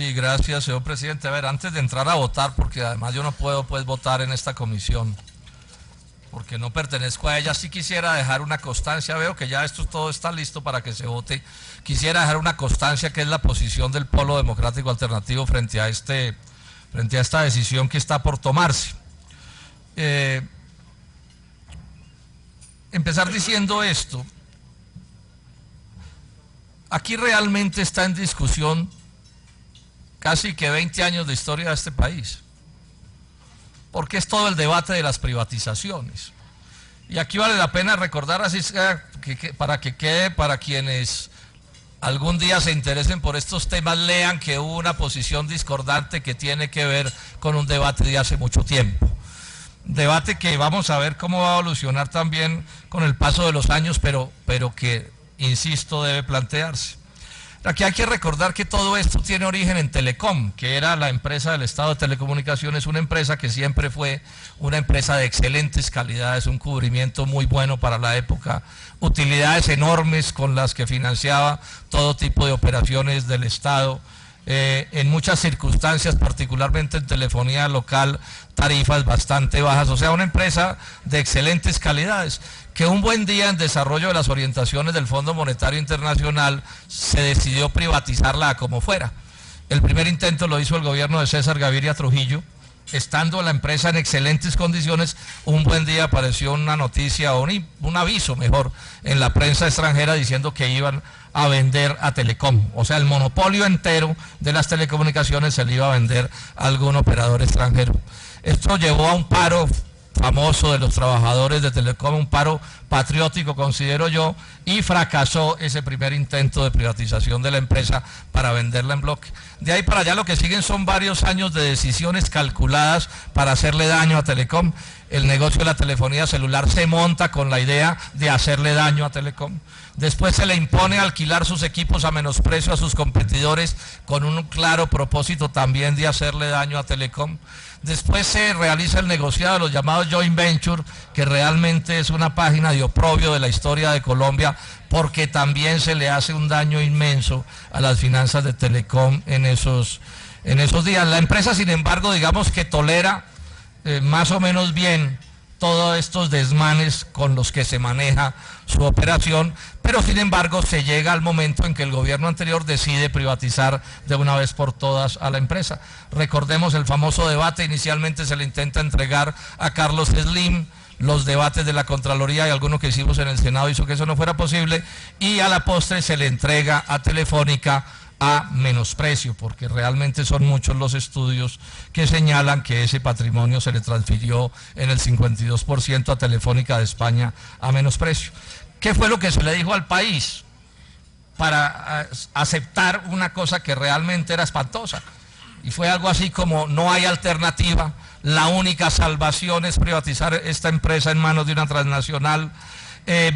Sí, gracias, señor presidente. A ver, antes de entrar a votar, porque además yo no puedo pues votar en esta comisión, porque no pertenezco a ella, sí quisiera dejar una constancia. Veo que ya esto todo está listo para que se vote. Quisiera dejar una constancia que es la posición del Polo Democrático Alternativo frente a esta decisión que está por tomarse. Empezar diciendo esto. Aquí realmente está en discusión casi que 20 años de historia de este país, porque es todo el debate de las privatizaciones. Y aquí vale la pena recordar, así para que quede, para quienes algún día se interesen por estos temas, lean que hubo una posición discordante que tiene que ver con un debate de hace mucho tiempo. Debate que vamos a ver cómo va a evolucionar también con el paso de los años, pero que, insisto, debe plantearse. Aquí hay que recordar que todo esto tiene origen en Telecom, que era la empresa del Estado de Telecomunicaciones, una empresa que siempre fue una empresa de excelentes calidades, un cubrimiento muy bueno para la época, utilidades enormes con las que financiaba todo tipo de operaciones del Estado, en muchas circunstancias, particularmente en telefonía local, tarifas bastante bajas, o sea, una empresa de excelentes calidades, que un buen día en desarrollo de las orientaciones del Fondo Monetario Internacional se decidió privatizarla como fuera. El primer intento lo hizo el gobierno de César Gaviria Trujillo. Estando la empresa en excelentes condiciones, un buen día apareció una noticia, o un aviso mejor, en la prensa extranjera diciendo que iban a vender a Telecom. O sea, el monopolio entero de las telecomunicaciones se le iba a vender a algún operador extranjero. Esto llevó a un paro famoso de los trabajadores de Telecom, un paro patriótico, considero yo, y fracasó ese primer intento de privatización de la empresa para venderla en bloque. De ahí para allá lo que siguen son varios años de decisiones calculadas para hacerle daño a Telecom. El negocio de la telefonía celular se monta con la idea de hacerle daño a Telecom. Después se le impone alquilar sus equipos a menosprecio a sus competidores con un claro propósito también de hacerle daño a Telecom. Después se realiza el negociado de los llamados joint venture, que realmente es una página de oprobio de la historia de Colombia, porque también se le hace un daño inmenso a las finanzas de Telecom en esos días. La empresa, sin embargo, digamos que tolera más o menos bien todos estos desmanes con los que se maneja su operación, pero sin embargo se llega al momento en que el gobierno anterior decide privatizar de una vez por todas a la empresa. Recordemos el famoso debate, inicialmente se le intenta entregar a Carlos Slim, los debates de la Contraloría y alguno que hicimos en el Senado hizo que eso no fuera posible, y a la postre se le entrega a Telefónica a menosprecio, porque realmente son muchos los estudios que señalan que ese patrimonio se le transfirió en el 52% a Telefónica de España a menosprecio. ¿Qué fue lo que se le dijo al país para aceptar una cosa que realmente era espantosa? Y fue algo así como: no hay alternativa, la única salvación es privatizar esta empresa en manos de una transnacional.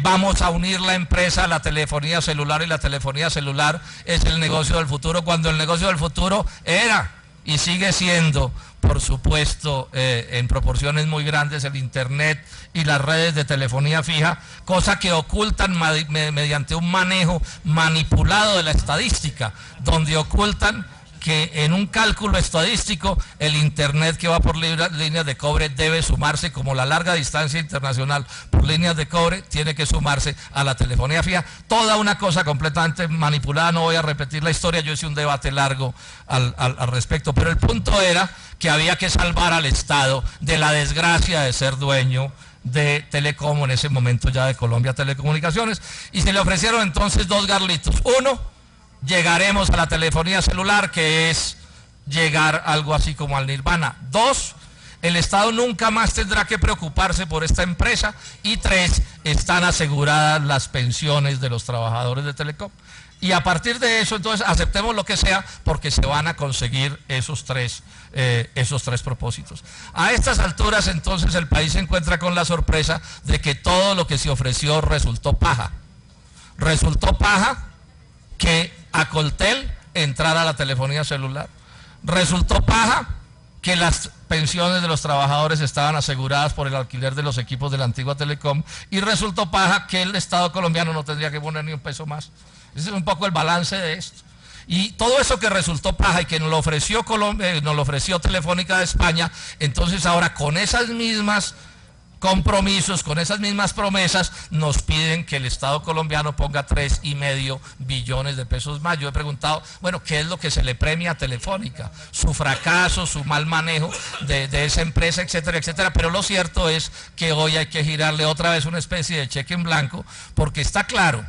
Vamos a unir la empresa a la telefonía celular, y la telefonía celular es el negocio del futuro, cuando el negocio del futuro era y sigue siendo, por supuesto, en proporciones muy grandes, el internet y las redes de telefonía fija, cosa que ocultan mediante un manejo manipulado de la estadística, donde ocultan que en un cálculo estadístico el internet que va por líneas de cobre debe sumarse, como la larga distancia internacional por líneas de cobre tiene que sumarse a la telefonía fija. Toda una cosa completamente manipulada, no voy a repetir la historia, yo hice un debate largo al respecto, pero el punto era que había que salvar al Estado de la desgracia de ser dueño de Telecom, en ese momento ya de Colombia Telecomunicaciones, y se le ofrecieron entonces dos garlitos. Uno, llegaremos a la telefonía celular, que es llegar algo así como al nirvana. Dos, el Estado nunca más tendrá que preocuparse por esta empresa. Y tres, están aseguradas las pensiones de los trabajadores de Telecom. Y a partir de eso, entonces, aceptemos lo que sea, porque se van a conseguir esos tres esos tres propósitos. A estas alturas entonces el país se encuentra con la sorpresa de que todo lo que se ofreció resultó paja. Resultó paja que a Coltel entrara la telefonía celular. Resultó paja que las pensiones de los trabajadores estaban aseguradas por el alquiler de los equipos de la antigua Telecom, y resultó paja que el Estado colombiano no tendría que poner ni un peso más. Ese es un poco el balance de esto. Y todo eso que resultó paja y que nos lo ofreció Telefónica de España, entonces ahora con esas mismas compromisos, con esas mismas promesas, nos piden que el Estado colombiano ponga 3,5 billones de pesos más. Yo he preguntado, bueno, ¿qué es lo que se le premia a Telefónica? Su fracaso, su mal manejo de esa empresa, etcétera, etcétera. Pero lo cierto es que hoy hay que girarle otra vez una especie de cheque en blanco, porque está claro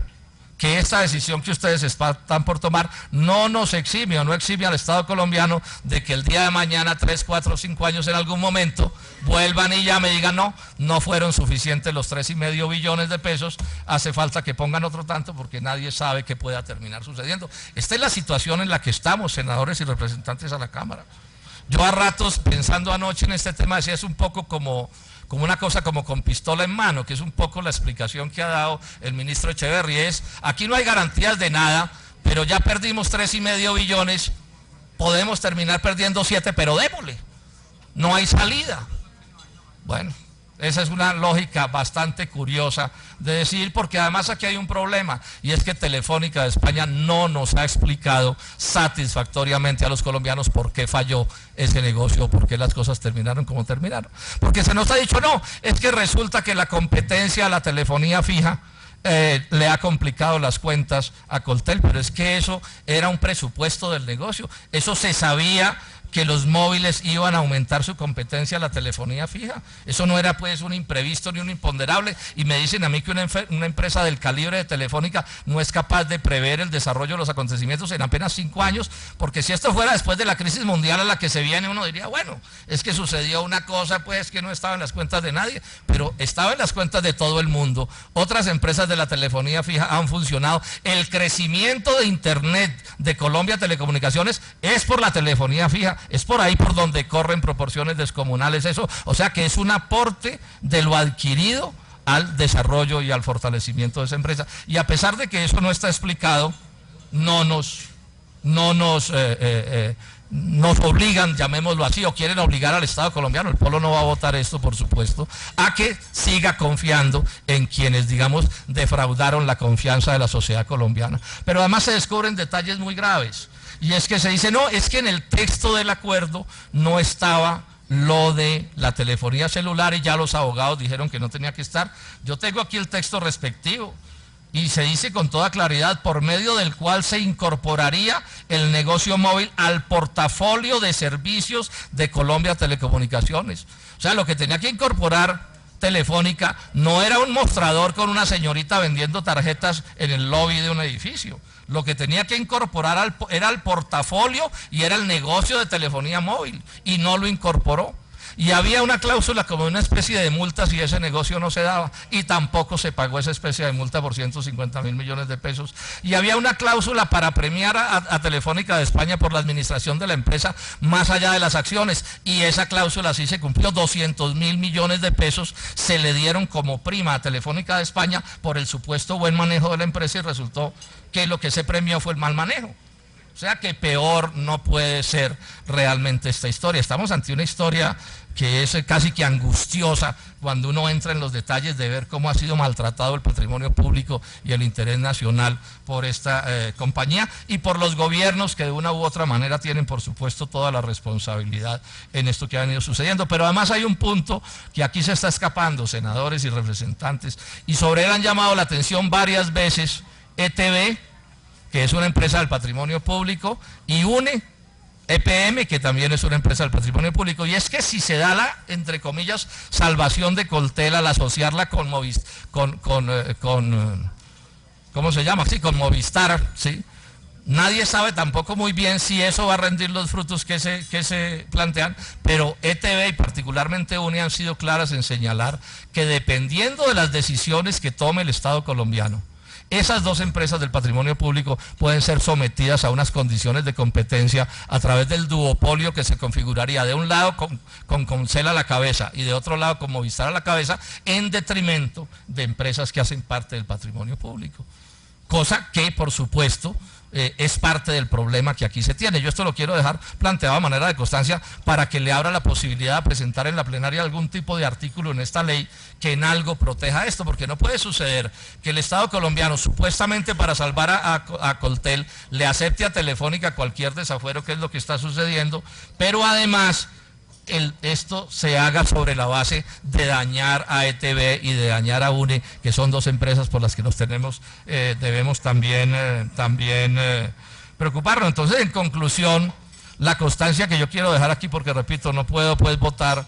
que esta decisión que ustedes están por tomar no nos exime o no exime al Estado colombiano de que el día de mañana, 3, 4, 5 años en algún momento, vuelvan y ya me digan, no fueron suficientes los 3,5 billones de pesos, hace falta que pongan otro tanto porque nadie sabe qué pueda terminar sucediendo. Esta es la situación en la que estamos, senadores y representantes a la Cámara. Yo a ratos, pensando anoche en este tema, decía, es un poco como una cosa como con pistola en mano, que es un poco la explicación que ha dado el ministro Echeverri. Aquí no hay garantías de nada, pero ya perdimos 3,5 billones, podemos terminar perdiendo 7, pero démosle, no hay salida. Bueno, esa es una lógica bastante curiosa de decir, porque además aquí hay un problema, y es que Telefónica de España no nos ha explicado satisfactoriamente a los colombianos por qué falló ese negocio, por qué las cosas terminaron como terminaron. Porque se nos ha dicho, no, es que resulta que la competencia a la telefonía fija le ha complicado las cuentas a Coltel, pero es que eso era un presupuesto del negocio, eso se sabía, que los móviles iban a aumentar su competencia a la telefonía fija. Eso no era pues un imprevisto ni un imponderable, y me dicen a mí que una empresa del calibre de Telefónica no es capaz de prever el desarrollo de los acontecimientos en apenas 5 años, porque si esto fuera después de la crisis mundial a la que se viene, uno diría, bueno, es que sucedió una cosa pues que no estaba en las cuentas de nadie, pero estaba en las cuentas de todo el mundo. Otras empresas de la telefonía fija han funcionado. El crecimiento de Internet de Colombia Telecomunicaciones es por la telefonía fija. Es por ahí por donde corren proporciones descomunales eso, o sea que es un aporte de lo adquirido al desarrollo y al fortalecimiento de esa empresa. Y a pesar de que eso no está explicado, no nos obligan, llamémoslo así, o quieren obligar al Estado colombiano, el pueblo no va a votar esto, por supuesto, a que siga confiando en quienes, digamos, defraudaron la confianza de la sociedad colombiana. Pero además se descubren detalles muy graves. Y es que se dice, no, es que en el texto del acuerdo no estaba lo de la telefonía celular y ya los abogados dijeron que no tenía que estar. Yo tengo aquí el texto respectivo y se dice con toda claridad, por medio del cual se incorporaría el negocio móvil al portafolio de servicios de Colombia Telecomunicaciones. O sea, lo que tenía que incorporar Telefónica no era un mostrador con una señorita vendiendo tarjetas en el lobby de un edificio. Lo que tenía que incorporar era el portafolio y era el negocio de telefonía móvil, y no lo incorporó. Y había una cláusula como una especie de multa si ese negocio no se daba, y tampoco se pagó esa especie de multa por 150.000 millones de pesos. Y había una cláusula para premiar a Telefónica de España por la administración de la empresa más allá de las acciones, y esa cláusula sí se cumplió. 200.000 millones de pesos se le dieron como prima a Telefónica de España por el supuesto buen manejo de la empresa, y resultó que lo que se premió fue el mal manejo. O sea que peor no puede ser realmente esta historia. Estamos ante una historia que es casi que angustiosa cuando uno entra en los detalles de ver cómo ha sido maltratado el patrimonio público y el interés nacional por esta compañía y por los gobiernos que de una u otra manera tienen, por supuesto, toda la responsabilidad en esto que ha venido sucediendo. Pero además hay un punto que aquí se está escapando, senadores y representantes, y sobre él han llamado la atención varias veces ETB, que es una empresa del patrimonio público, y UNE, EPM, que también es una empresa del patrimonio público. Y es que si se da la, entre comillas, salvación de Coltel al asociarla con ¿cómo se llama? Sí, con Movistar, ¿sí? Nadie sabe tampoco muy bien si eso va a rendir los frutos que se plantean, pero ETB y particularmente UNE han sido claras en señalar que dependiendo de las decisiones que tome el Estado colombiano, Esas dos empresas del patrimonio público pueden ser sometidas a unas condiciones de competencia a través del duopolio que se configuraría de un lado con Comcel a la cabeza y de otro lado con Movistar a la cabeza, en detrimento de empresas que hacen parte del patrimonio público. Cosa que, por supuesto, es parte del problema que aquí se tiene. Yo esto lo quiero dejar planteado a manera de constancia para que le abra la posibilidad de presentar en la plenaria algún tipo de artículo en esta ley que en algo proteja esto, porque no puede suceder que el Estado colombiano, supuestamente para salvar a Coltel, le acepte a Telefónica cualquier desafuero, que es lo que está sucediendo, pero además esto se haga sobre la base de dañar a ETB y de dañar a UNE, que son dos empresas por las que nos debemos también preocuparnos. Entonces, en conclusión, la constancia que yo quiero dejar aquí, porque repito, no puedo pues votar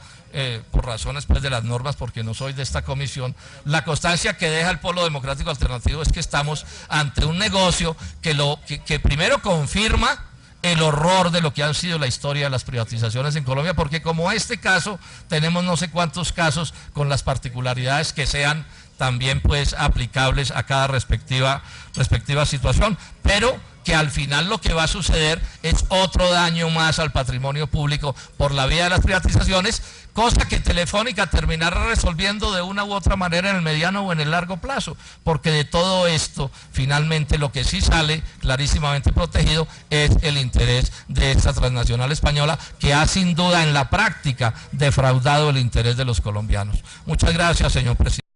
por razones pues de las normas, porque no soy de esta comisión, la constancia que deja el Polo Democrático Alternativo es que estamos ante un negocio que primero confirma el horror de lo que han sido la historia de las privatizaciones en Colombia, porque como este caso, tenemos no sé cuántos casos con las particularidades que sean también pues aplicables a cada respectiva situación, pero que al final lo que va a suceder es otro daño más al patrimonio público por la vía de las privatizaciones, cosa que Telefónica terminará resolviendo de una u otra manera en el mediano o en el largo plazo, porque de todo esto, finalmente lo que sí sale clarísimamente protegido es el interés de esta transnacional española, que ha sin duda en la práctica defraudado el interés de los colombianos. Muchas gracias, señor presidente.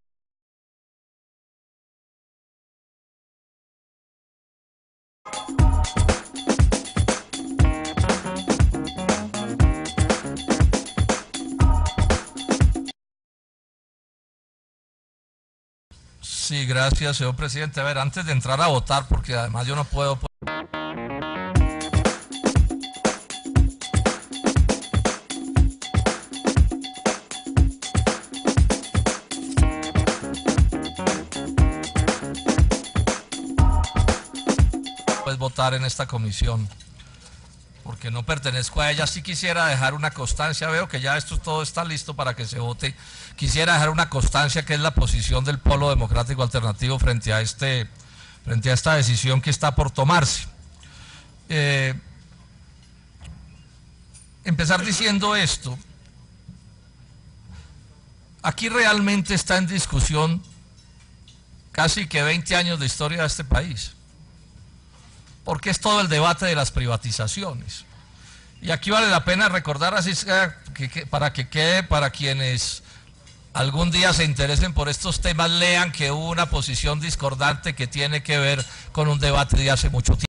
Sí, gracias, señor presidente. A ver, antes de entrar a votar, porque además yo no puedo... pues votar en esta comisión, porque no pertenezco a ella. Sí quisiera dejar una constancia, veo que ya esto todo está listo para que se vote. Quisiera dejar una constancia que es la posición del Polo Democrático Alternativo frente a esta decisión que está por tomarse. Empezar diciendo esto: aquí realmente está en discusión casi que 20 años de historia de este país, porque es todo el debate de las privatizaciones. Y aquí vale la pena recordar, así para que quede, para quienes algún día se interesen por estos temas, lean que hubo una posición discordante que tiene que ver con un debate de hace mucho tiempo.